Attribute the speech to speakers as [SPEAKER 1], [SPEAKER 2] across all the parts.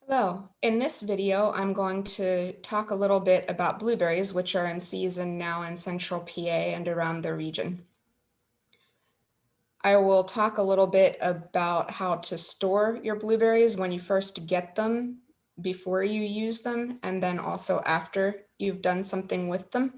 [SPEAKER 1] Hello. In this video, I'm going to talk a little bit about blueberries, which are in season now in central PA and around the region. I will talk a little bit about how to store your blueberries when you first get them, before you use them, and then also after you've done something with them.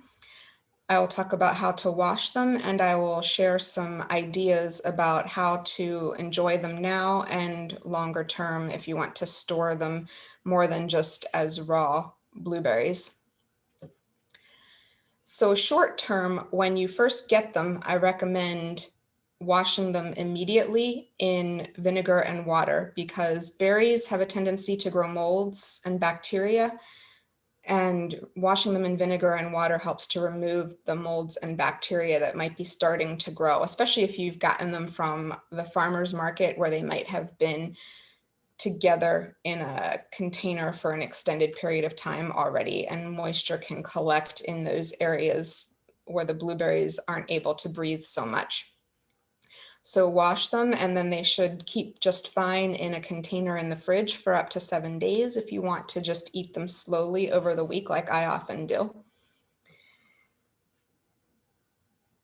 [SPEAKER 1] I will talk about how to wash them, and I will share some ideas about how to enjoy them now and longer term if you want to store them more than just as raw blueberries. So short term, when you first get them, I recommend washing them immediately in vinegar and water because berries have a tendency to grow molds and bacteria, and washing them in vinegar and water helps to remove the molds and bacteria that might be starting to grow, especially if you've gotten them from the farmer's market where they might have been together in a container for an extended period of time already, and moisture can collect in those areas where the blueberries aren't able to breathe so much. So wash them, and then they should keep just fine in a container in the fridge for up to 7 days if you want to just eat them slowly over the week, like I often do.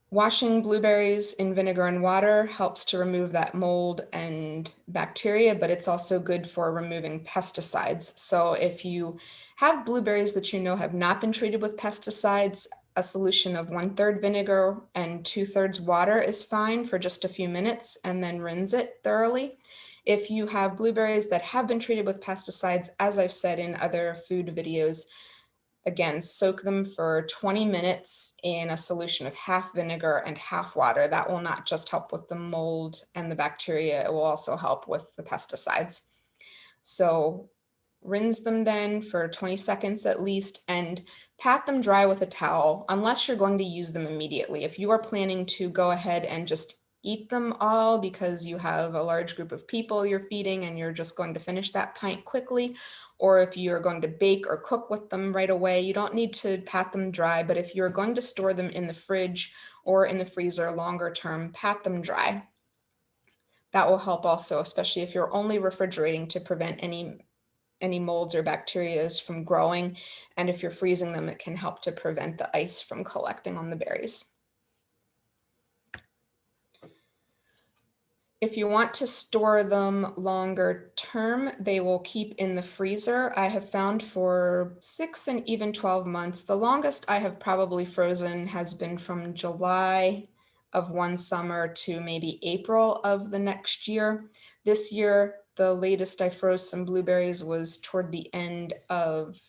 [SPEAKER 1] Washing blueberries in vinegar and water helps to remove that mold and bacteria, but it's also good for removing pesticides. So if you have blueberries that you know have not been treated with pesticides, a solution of 1/3 vinegar and 2/3 water is fine for just a few minutes, and then rinse it thoroughly. If you have blueberries that have been treated with pesticides, as I've said in other food videos, again, soak them for 20 minutes in a solution of half vinegar and half water. That will not just help with the mold and the bacteria, it will also help with the pesticides. So rinse them then for 20 seconds at least and pat them dry with a towel unless you're going to use them immediately. If you are planning to go ahead and just eat them all because you have a large group of people you're feeding and you're just going to finish that pint quickly, or if you're going to bake or cook with them right away, you don't need to pat them dry. But if you're going to store them in the fridge or in the freezer longer term, pat them dry. That will help also, especially if you're only refrigerating to prevent any molds or bacteria from growing. And if you're freezing them, it can help to prevent the ice from collecting on the berries. If you want to store them longer term, they will keep in the freezer. I have found for 6 and even 12 months. The longest I have probably frozen has been from July of one summer to maybe April of the next year. This year, the latest I froze some blueberries was toward the end of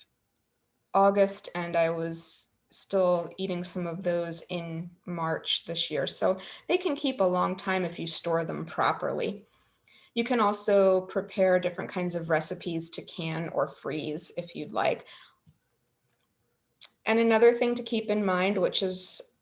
[SPEAKER 1] August, and I was still eating some of those in March this year. So they can keep a long time if you store them properly. You can also prepare different kinds of recipes to can or freeze if you'd like. And another thing to keep in mind, which is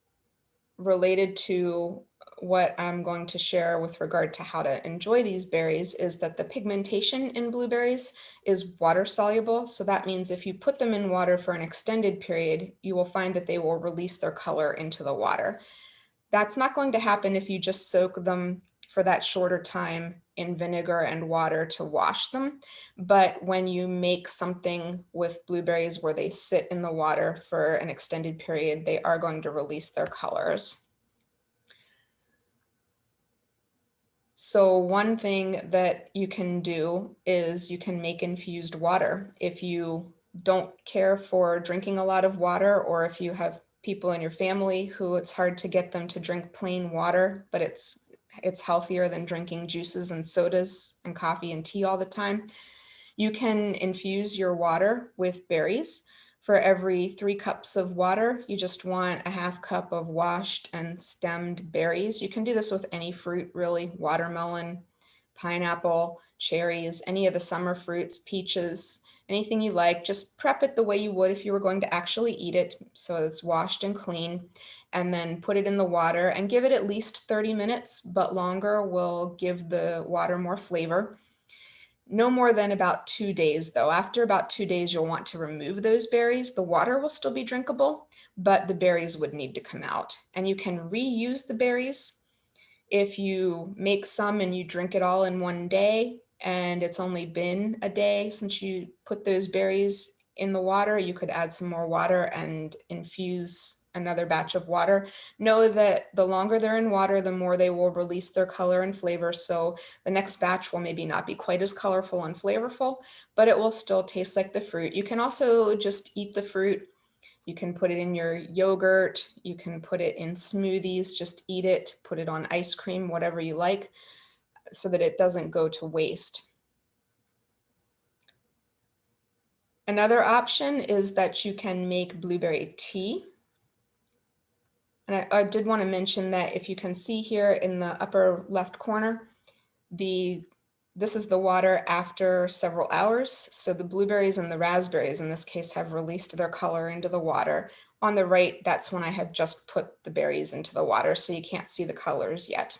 [SPEAKER 1] related to what I'm going to share with regard to how to enjoy these berries, is that the pigmentation in blueberries is water soluble. So that means if you put them in water for an extended period, you will find that they will release their color into the water. That's not going to happen if you just soak them for that shorter time in vinegar and water to wash them. But when you make something with blueberries where they sit in the water for an extended period, they are going to release their colors. So one thing that you can do is you can make infused water. If you don't care for drinking a lot of water, or if you have people in your family who it's hard to get them to drink plain water, but it's healthier than drinking juices and sodas and coffee and tea all the time, you can infuse your water with berries. For every 3 cups of water, you just want a half cup of washed and stemmed berries. You can do this with any fruit, really: watermelon, pineapple, cherries, any of the summer fruits, peaches, anything you like. Just prep it the way you would if you were going to actually eat it, so it's washed and clean, and then put it in the water and give it at least 30 minutes, but longer will give the water more flavor. No more than about 2 days, though. After about 2 days, you'll want to remove those berries. The water will still be drinkable, but the berries would need to come out. And you can reuse the berries. If you make some and you drink it all in one day, and it's only been a day since you put those berries in the water, you could add some more water and infuse another batch of water. Know that the longer they're in water, the more they will release their color and flavor. So the next batch will maybe not be quite as colorful and flavorful, but it will still taste like the fruit. You can also just eat the fruit. You can put it in your yogurt. You can put it in smoothies, just eat it, put it on ice cream, whatever you like, so that it doesn't go to waste. Another option is that you can make blueberry tea. And I did want to mention that if you can see here in the upper left corner, this is the water after several hours. So the blueberries and the raspberries in this case have released their color into the water. On the right, that's when I had just put the berries into the water, so you can't see the colors yet.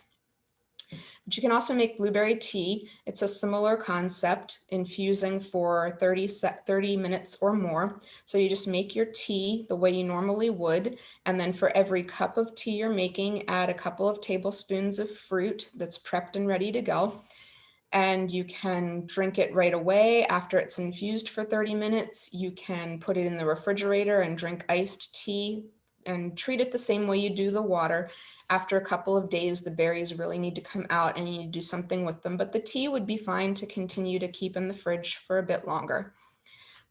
[SPEAKER 1] But you can also make blueberry tea. It's a similar concept, infusing for 30 minutes or more. So you just make your tea the way you normally would, and then for every cup of tea you're making, add a couple of tablespoons of fruit that's prepped and ready to go. And you can drink it right away after it's infused for 30 minutes. You can put it in the refrigerator and drink iced tea and treat it the same way you do the water. After a couple of days, the berries really need to come out and you need to do something with them, but the tea would be fine to continue to keep in the fridge for a bit longer.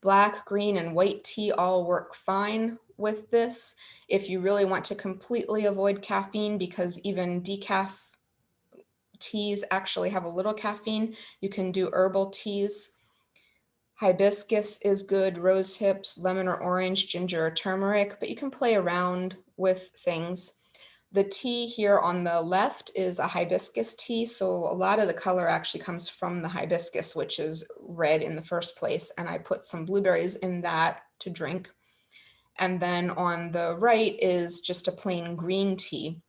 [SPEAKER 1] Black, green, and white tea all work fine with this. If you really want to completely avoid caffeine, because even decaf teas actually have a little caffeine, you can do herbal teas. Hibiscus is good, rose hips, lemon or orange, ginger or turmeric, but you can play around with things. The tea here on the left is a hibiscus tea, so a lot of the color actually comes from the hibiscus, which is red in the first place, and I put some blueberries in that to drink. And then on the right is just a plain green tea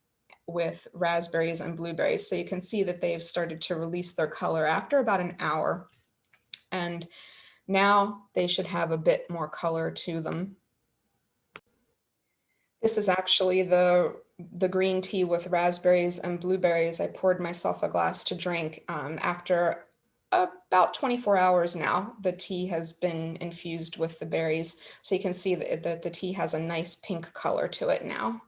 [SPEAKER 1] with raspberries and blueberries. So you can see that they've started to release their color after about an hour. And now they should have a bit more color to them. This is actually the green tea with raspberries and blueberries. I poured myself a glass to drink after about 24 hours now. The tea has been infused with the berries. So you can see that the tea has a nice pink color to it now.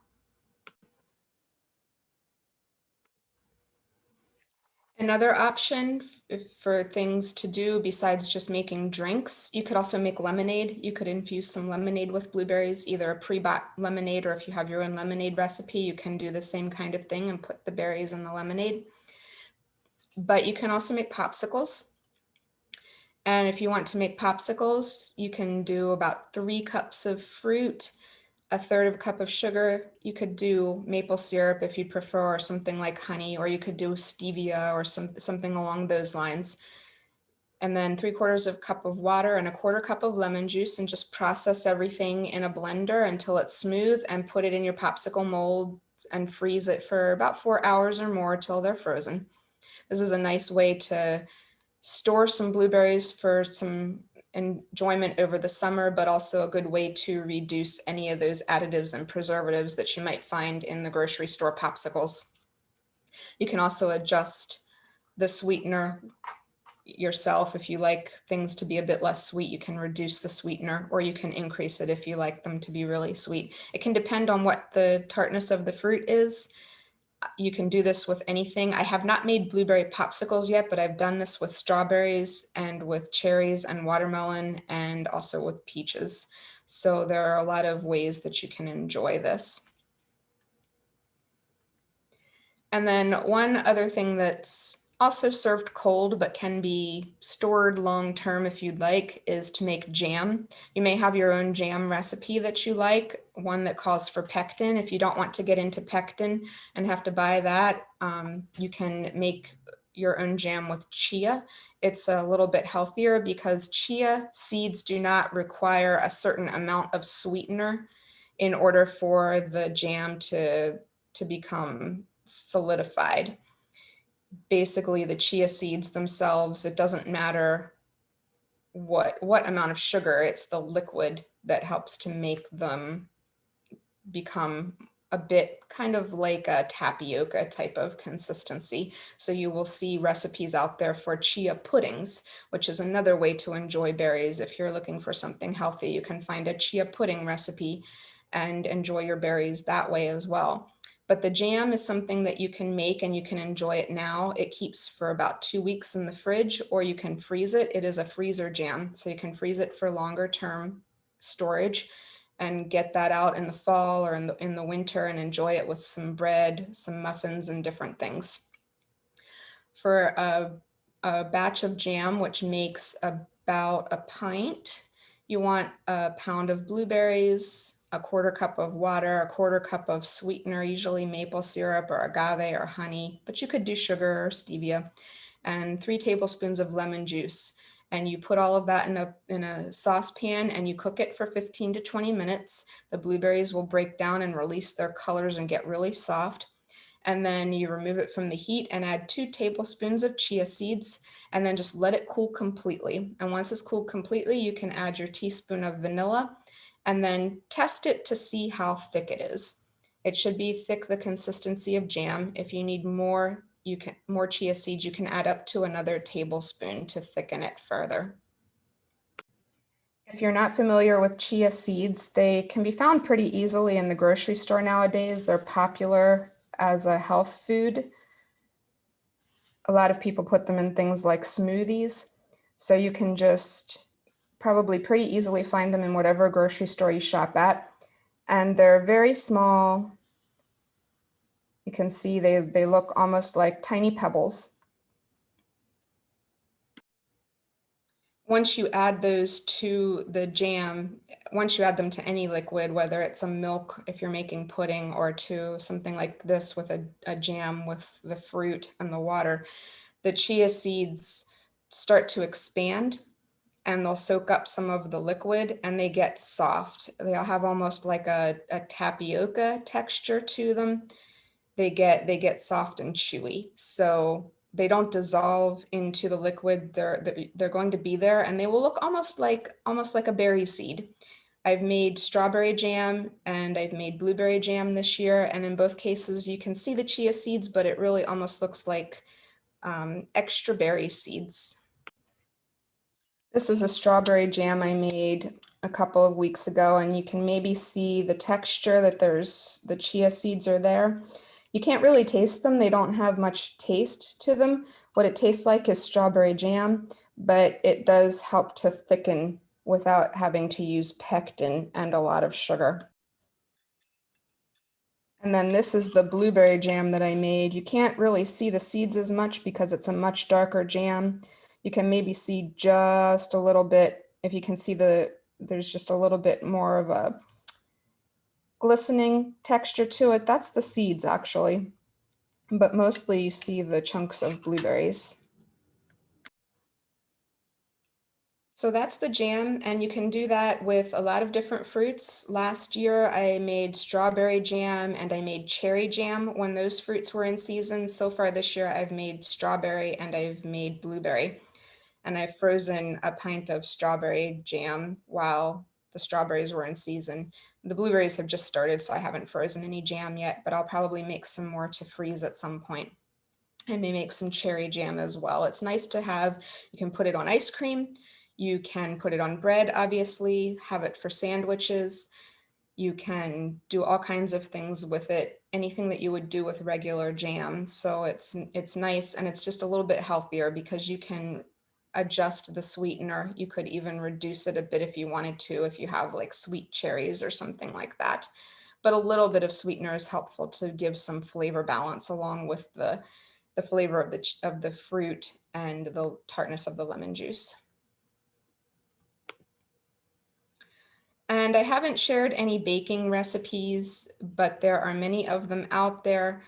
[SPEAKER 1] Another option for things to do besides just making drinks, you could also make lemonade. You could infuse some lemonade with blueberries, either a pre-bought lemonade, or if you have your own lemonade recipe, you can do the same kind of thing and put the berries in the lemonade. But you can also make popsicles. And if you want to make popsicles, you can do about 3 cups of fruit, a third of a cup of sugar. You could do maple syrup if you prefer, or something like honey, or you could do stevia or something along those lines. And then 3/4 of a cup of water and a 1/4 cup of lemon juice, and just process everything in a blender until it's smooth and put it in your popsicle mold and freeze it for about 4 hours or more till they're frozen. This is a nice way to store some blueberries for some enjoyment over the summer, but also a good way to reduce any of those additives and preservatives that you might find in the grocery store popsicles. You can also adjust the sweetener yourself. If you like things to be a bit less sweet, you can reduce the sweetener, or you can increase it if you like them to be really sweet. It can depend on what the tartness of the fruit is. You can do this with anything. I have not made blueberry popsicles yet, but I've done this with strawberries and with cherries and watermelon and also with peaches. So there are a lot of ways that you can enjoy this. And then one other thing that's also served cold but can be stored long term if you'd like is to make jam. You may have your own jam recipe that you like, one that calls for pectin. If you don't want to get into pectin and have to buy that, you can make your own jam with chia. It's a little bit healthier because chia seeds do not require a certain amount of sweetener in order for the jam to become solidified. Basically, the chia seeds themselves, it doesn't matter what amount of sugar, it's the liquid that helps to make them become a bit kind of like a tapioca type of consistency. So you will see recipes out there for chia puddings, which is another way to enjoy berries. If you're looking for something healthy, you can find a chia pudding recipe and enjoy your berries that way as well. But the jam is something that you can make and you can enjoy it now. It keeps for about 2 weeks in the fridge, or you can freeze it. It is a freezer jam, so you can freeze it for longer term storage and get that out in the fall or in the winter and enjoy it with some bread, some muffins, and different things. For a batch of jam, which makes about a pint, you want a pound of blueberries, a quarter cup of water, a quarter cup of sweetener, usually maple syrup or agave or honey, but you could do sugar or stevia, and 3 tablespoons of lemon juice. And you put all of that in a saucepan and you cook it for 15 to 20 minutes. The blueberries will break down and release their colors and get really soft. And then you remove it from the heat and add 2 tablespoons of chia seeds, and then just let it cool completely. And once it's cooled completely, you can add your teaspoon of vanilla and then test it to see how thick it is. It should be thick, the consistency of jam. If you need more, more chia seeds, you can add up to another tablespoon to thicken it further. If you're not familiar with chia seeds, they can be found pretty easily in the grocery store nowadays. They're popular as a health food. A lot of people put them in things like smoothies. So you can just probably pretty easily find them in whatever grocery store you shop at. And they're very small. You can see they look almost like tiny pebbles. Once you add those to the jam, once you add them to any liquid, whether it's a milk if you're making pudding, or to something like this with a jam with the fruit and the water, the chia seeds start to expand and they'll soak up some of the liquid and they get soft. They'll have almost like a tapioca texture to them. They get soft and chewy. So they don't dissolve into the liquid. They're going to be there and they will look almost like a berry seed. I've made strawberry jam and I've made blueberry jam this year, and in both cases you can see the chia seeds, but it really almost looks like extra berry seeds. This is a strawberry jam I made a couple of weeks ago, and you can maybe see the texture that the chia seeds are there. You can't really taste them. They don't have much taste to them. What it tastes like is strawberry jam, but it does help to thicken without having to use pectin and a lot of sugar. And then this is the blueberry jam that I made. You can't really see the seeds as much because it's a much darker jam. You can maybe see just a little bit. If you can see there's just a little bit more of a glistening texture to it. That's the seeds actually, but mostly you see the chunks of blueberries. So that's the jam, and you can do that with a lot of different fruits. Last year I made strawberry jam and I made cherry jam when those fruits were in season. So far this year I've made strawberry and I've made blueberry. And I've frozen a pint of strawberry jam while the strawberries were in season. The blueberries have just started, so I haven't frozen any jam yet, but I'll probably make some more to freeze at some point. I may make some cherry jam as well. It's nice to have. You can put it on ice cream. You can put it on bread, obviously, have it for sandwiches. You can do all kinds of things with it, anything that you would do with regular jam. So it's nice, and it's just a little bit healthier because you can adjust the sweetener. You could even reduce it a bit if you wanted to, if you have like sweet cherries or something like that. But a little bit of sweetener is helpful to give some flavor balance along with the flavor of the fruit and the tartness of the lemon juice. And I haven't shared any baking recipes, but there are many of them out there.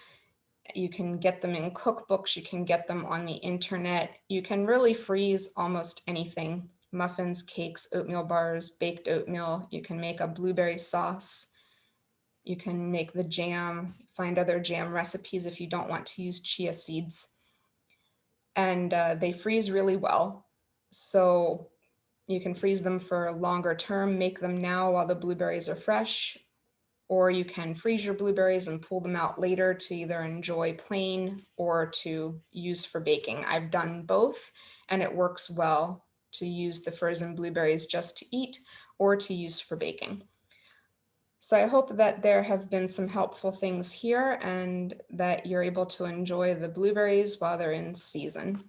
[SPEAKER 1] You can get them in cookbooks, you can get them on the internet. You can really freeze almost anything: muffins, cakes, oatmeal bars, baked oatmeal. You can make a blueberry sauce. You can make the jam, find other jam recipes if you don't want to use chia seeds. And they freeze really well. So you can freeze them for longer term, make them now while the blueberries are fresh, or you can freeze your blueberries and pull them out later to either enjoy plain or to use for baking. I've done both, and it works well to use the frozen blueberries just to eat or to use for baking. So I hope that there have been some helpful things here and that you're able to enjoy the blueberries while they're in season.